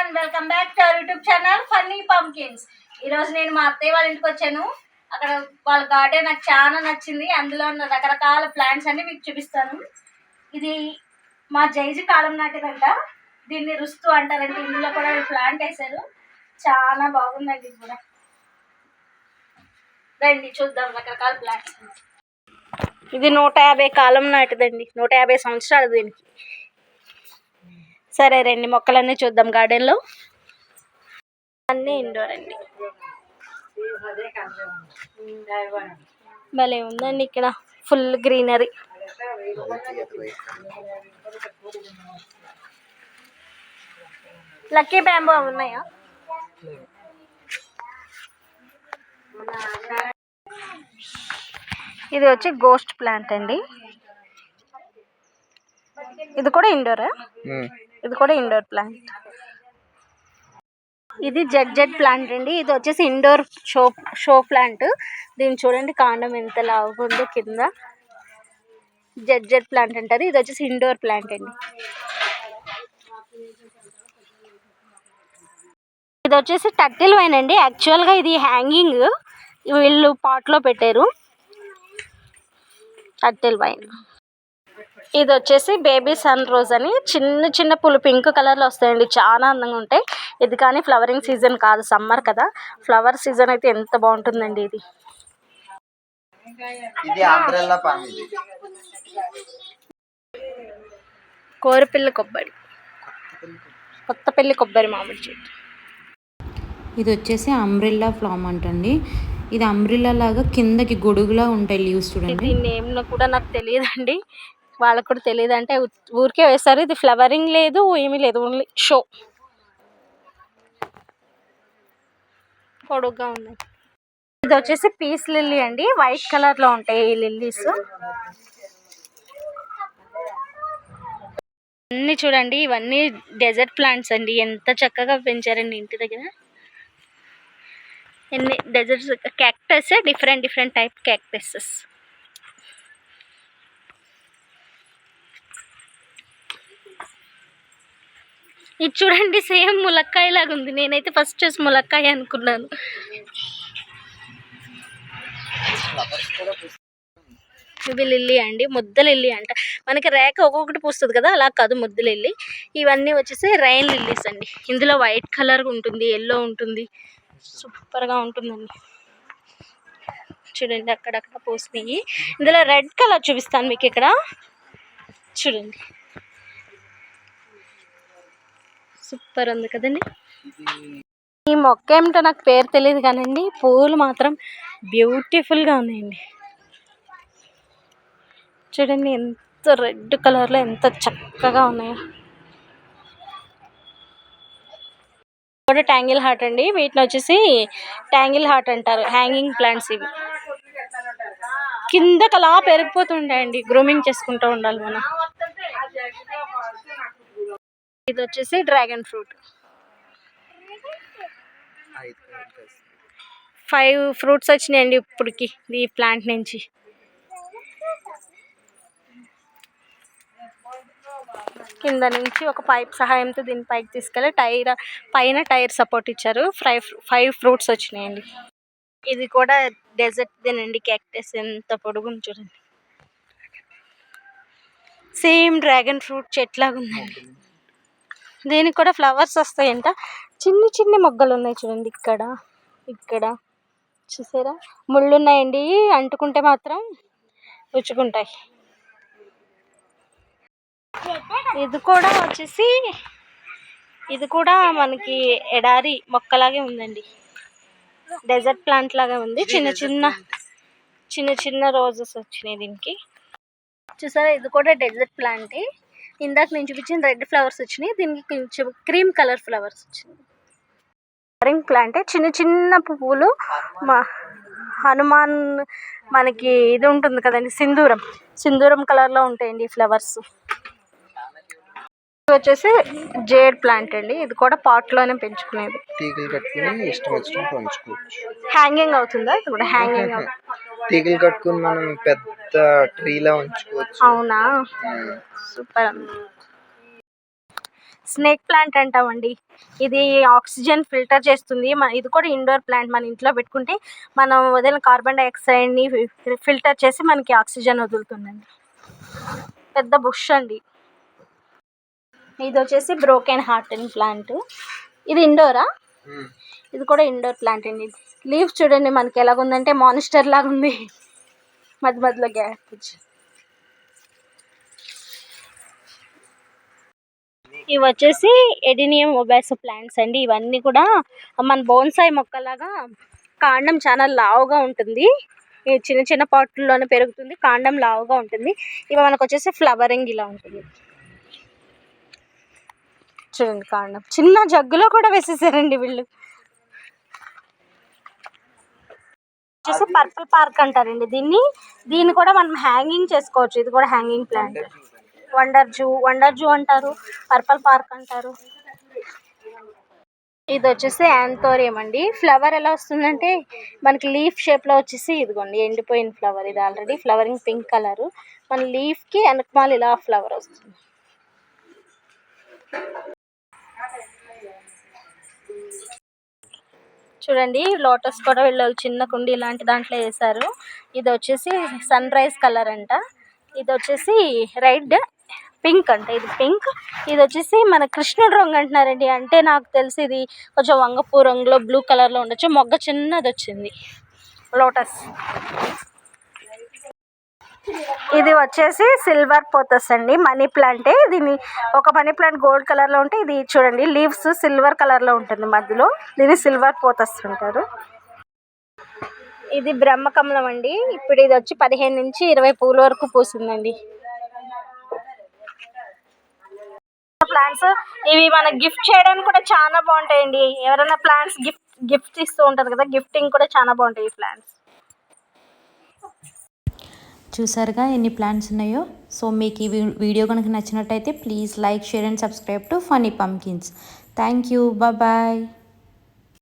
everyone, welcome back to our YouTube channel Funny Pumpkins. ఈ రోజు నేను మా అత్తయ్య వాళ్ళ ఇంటికి వచ్చాను. అక్కడ వాళ్ళ గార్డెన్ నాకు చాలా నచ్చింది. అందులో ఉన్న రకరకాల ప్లాంట్స్ అన్ని మీకు చూపిస్తాను. ఇది మా జైజి కాలం నాటిదంట. దీన్ని రుస్తు అంటారంటే ఇందులో కూడా ప్లాంట్ వేశారు. చాలా బాగుందండి. ఇది కూడా రండి చూద్దాం రకరకాల ప్లాంట్స్. ఇది 150 కాలం నాటిదండి. 150 సంవత్సరాలు దీనికి. సరే రండి మొక్కలన్నీ చూద్దాం. గార్డెన్లో అన్నీ ఇండోర్ అండి. భలే ఉందండి ఇక్కడ ఫుల్ గ్రీనరీ. లక్కీ బ్యాంబూ ఉన్నాయా? ఇది వచ్చి గోస్ట్ ప్లాంట్ అండి. ఇది కూడా ఇండోరా? ఇది కూడా ఇండోర్ ప్లాంట్. ఇది జెడ్ ప్లాంట్ అండి. ఇది వచ్చేసి ఇండోర్ షో ప్లాంట్. దీన్ని చూడండి కాండం ఎంత లావుగా ఉందో కింద. జెడ్ ప్లాంట్ అంటారు. ఇది వచ్చేసి ఇండోర్ ప్లాంట్ అండి. ఇది వచ్చేసి టర్టిల్ వైన్ అండి. యాక్చువల్గా ఇది హ్యాంగింగ్, వీళ్ళు పాట్లో పెట్టారు. Turtle wine. ఇది వచ్చేసి బేబీ సన్ రోజ్ అని చిన్న చిన్న పూలు పింక్ కలర్లో వస్తాయండి. చాలా అందంగా ఉంటాయి. ఇది కానీ ఫ్లవరింగ్ సీజన్ కాదు, సమ్మర్ కదా. ఫ్లవర్ సీజన్ అయితే ఎంత బాగుంటుందండి. ఇది కోరపిల్ల కొబ్బరి, కొత్తపల్లి కొబ్బరి మామిడి చెట్టు. ఇది వచ్చేసి అంబ్రెల్లా ఫ్లామ్ అంటండి. ఇది అంబ్రెల్లా లాగా కిందకి గొడుగులా ఉంటాయి లీవ్స్ చూడండి. దీని నేమ్ కూడా నాకు తెలియదండి, వాళ్ళకు కూడా తెలియదు. అంటే ఊరికే వేస్తారు. ఇది ఫ్లవరింగ్ లేదు, ఏమీ లేదు, ఓన్లీ షో. పొడుగ్గా ఉంది. ఇది వచ్చేసి పీస్ లిల్లీ అండి. వైట్ కలర్ లో ఉంటాయి ఈ లిల్లీస్ అన్ని. చూడండి ఇవన్నీ డెజర్ట్ ప్లాంట్స్ అండి. ఎంత చక్కగా పెంచారండి ఇంటి దగ్గర. ఎన్ని డెజర్ట్స్ క్యాక్టస్, డిఫరెంట్ టైప్ క్యాక్టసెస్. ఇది చూడండి సేమ్ ములక్కాయ లాగా ఉంది. నేనైతే ఫస్ట్ చూసి ములక్కాయ అనుకున్నాను. ఇవి లిల్లీ అండి, ముద్ద లిల్లీ అంట. మనకి రేఖ ఒక్కొక్కటి పూస్తుంది కదా, అలా కాదు ముద్ద లిల్లీ. ఇవన్నీ వచ్చేసి రైన్ లిల్లీస్ అండి. ఇందులో వైట్ కలర్ ఉంటుంది, ఎల్లో ఉంటుంది, సూపర్గా ఉంటుందండి. చూడండి అక్కడక్కడ పూసినాయి. ఇందులో రెడ్ కలర్ చూపిస్తాను మీకు. ఇక్కడ చూడండి సూపర్ ఉంది కదండి. ఈ మొక్క ఏమిటో నాకు పేరు తెలియదు కానండి, పూలు మాత్రం బ్యూటిఫుల్గా ఉన్నాయండి. చూడండి ఎంత రెడ్ కలర్లో ఎంత చక్కగా ఉన్నాయో. కూడా ట్యాంగిల్ హార్ట్ అండి. వీటిని వచ్చేసి ట్యాంగిల్ హార్ట్ అంటారు. హ్యాంగింగ్ ప్లాంట్స్ ఇవి. కిందకి అలా పెరిగిపోతుంటాయండి. గ్రూమింగ్ చేసుకుంటూ ఉండాలి మనం. ఇది వచ్చేసి డ్రాగన్ ఫ్రూట్. 5 ఫ్రూట్స్ వచ్చినాయండి ఇప్పటికి ఈ ప్లాంట్ నుంచి. కింద నుంచి ఒక పైప్ సహాయంతో దీని పైకి తీసుకెళ్ళి పైన టైర్ సపోర్ట్ ఇచ్చారు. 5 ఫ్రూట్స్ వచ్చినాయండి. ఇది కూడా డెజర్ట్ దేనండి. క్యాక్టస్ ఎంత పొడుగుంది చూడండి. సేమ్ డ్రాగన్ ఫ్రూట్ చెట్లాగా ఉందండి. దీనికి కూడా ఫ్లవర్స్ వస్తాయంట. చిన్న మొగ్గలు ఉన్నాయి చూడండి. ఇక్కడ చూసారా, ముళ్ళు ఉన్నాయండి. అంటుకుంటే మాత్రం రుచుకుంటాయి. ఇది కూడా మనకి ఎడారి మొక్కలాగే ఉందండి. డెజర్ట్ ప్లాంట్ లాగా ఉంది. చిన్న రోజెస్ వచ్చినాయి దీనికి. చూసారా, ఇది కూడా డెజర్ట్ ప్లాంటే. ఇందాక నేను చూపించిన రెడ్ ఫ్లవర్స్ వచ్చినాయి, దీనికి కొంచెం క్రీమ్ కలర్ ఫ్లవర్స్ వచ్చినాయి. ఫ్లవరింగ్ ప్లాంటే. చిన్న పువ్వులు. హనుమాన్ మనకి ఇది ఉంటుంది కదండి, సింధూరం కలర్లో ఉంటాయండి ఈ ఫ్లవర్స్. ఇది వచ్చేసి జేడ్ ప్లాంట్ అండి. ఇది కూడా పాట్లోనే పెంచుకునేది. హ్యాంగింగ్ అవుతుందా? ఇది కూడా హ్యాంగింగ్ తీగలు కట్టుకుని మనం పెద్ద ట్రీలా ఉంచుకోవచ్చు. అవునా, సూపర్. స్నేక్ ప్లాంట్ అంటామండి. ఇది ఆక్సిజన్ ఫిల్టర్ చేస్తుంది. ఇది కూడా ఇండోర్ ప్లాంట్. మన ఇంట్లో పెట్టుకుంటే మనం వదిలిన కార్బన్ డైఆక్సైడ్ని ఫిల్టర్ చేసి మనకి ఆక్సిజన్ వదులుతుందండి. పెద్ద బుష్ అండి. ఇది వచ్చేసి బ్రోకెన్ హార్ట్ అండ్ ప్లాంట్. ఇది ఇండోరా? ఇది కూడా ఇండోర్ ప్లాంట్ అండి. లీవ్స్ చూడండి మనకి ఎలాగుందంటే మానిస్టర్ లాగా ఉంది. మధ్య మధ్యలో గ్యాప్ వచ్చి. ఇవి వచ్చేసి ఎడినియం ఒబాసో ప్లాంట్స్ అండి. ఇవన్నీ కూడా మన బోన్సాయి మొక్కలాగా కాండం చాలా లావుగా ఉంటుంది. చిన్న చిన్న పాట్లలోనే పెరుగుతుంది. కాండం లావుగా ఉంటుంది. ఇవి మనకు వచ్చేసి ఫ్లవరింగ్ ఇలా ఉంటుంది. చూడండి కాండం చిన్న జగ్గులో కూడా వేసేసారండి వీళ్ళు. వచ్చేసి పర్పుల్ పార్క్ అంటారండి దీన్ని కూడా మనం హ్యాంగింగ్ చేసుకోవచ్చు. ఇది కూడా హ్యాంగింగ్ ప్లాంట్. వండర్ జూ అంటారు, పర్పుల్ పార్క్ అంటారు. ఇది వచ్చేసి యాంథోరియం అండి. ఫ్లవర్ ఎలా వస్తుందంటే మనకి లీఫ్ షేప్లో వచ్చేసి ఇదిగోండి ఎండిపోయిన ఫ్లవర్. ఇది ఆల్రెడీ ఫ్లవరింగ్ పింక్ కలరు. మన లీఫ్కి వెనకమాల ఇలా ఫ్లవర్ వస్తుంది. చూడండి లోటస్ కూడా వీళ్ళు చిన్న కుండీ ఇలాంటి దాంట్లో వేసారు. ఇది వచ్చేసి సన్ రైజ్ కలర్ అంట. ఇది వచ్చేసి రెడ్ పింక్ అంట. ఇది పింక్. ఇది వచ్చేసి మన కృష్ణుడు రంగు అంటున్నారండి. అంటే నాకు తెలిసి ఇది కొంచెం వంగపూ రంగులో బ్లూ కలర్లో ఉండొచ్చు. మొగ్గ చిన్నది వచ్చింది లోటస్. ఇది వచ్చేసి సిల్వర్ పోతస్ అండి. మనీ ప్లాంటే. దీన్ని ఒక మనీ ప్లాంట్ గోల్డ్ కలర్లో ఉంటే ఇది చూడండి లీవ్స్ సిల్వర్ కలర్లో ఉంటుంది మధ్యలో. దీన్ని సిల్వర్ పోతస్ అంటారు. ఇది బ్రహ్మకమలం అండి. ఇప్పుడు ఇది వచ్చి 15 నుంచి 20 పూల వరకు పూసిందండి. ప్లాంట్స్ ఇవి మనకి గిఫ్ట్ చేయడానికి కూడా చాలా బాగుంటాయండి. ఎవరైనా ప్లాంట్స్ గిఫ్ట్ ఇస్తూ ఉంటారు కదా, గిఫ్టింగ్ కూడా చాలా బాగుంటాయి ఈ ప్లాంట్స్. చూసారుగా ఎన్ని ప్లాంట్స్ ఉన్నాయో. సో మీకు ఈ వీడియో కనుక నచ్చినట్టయితే please like, share and subscribe to funny punkins. Thank you. Bye.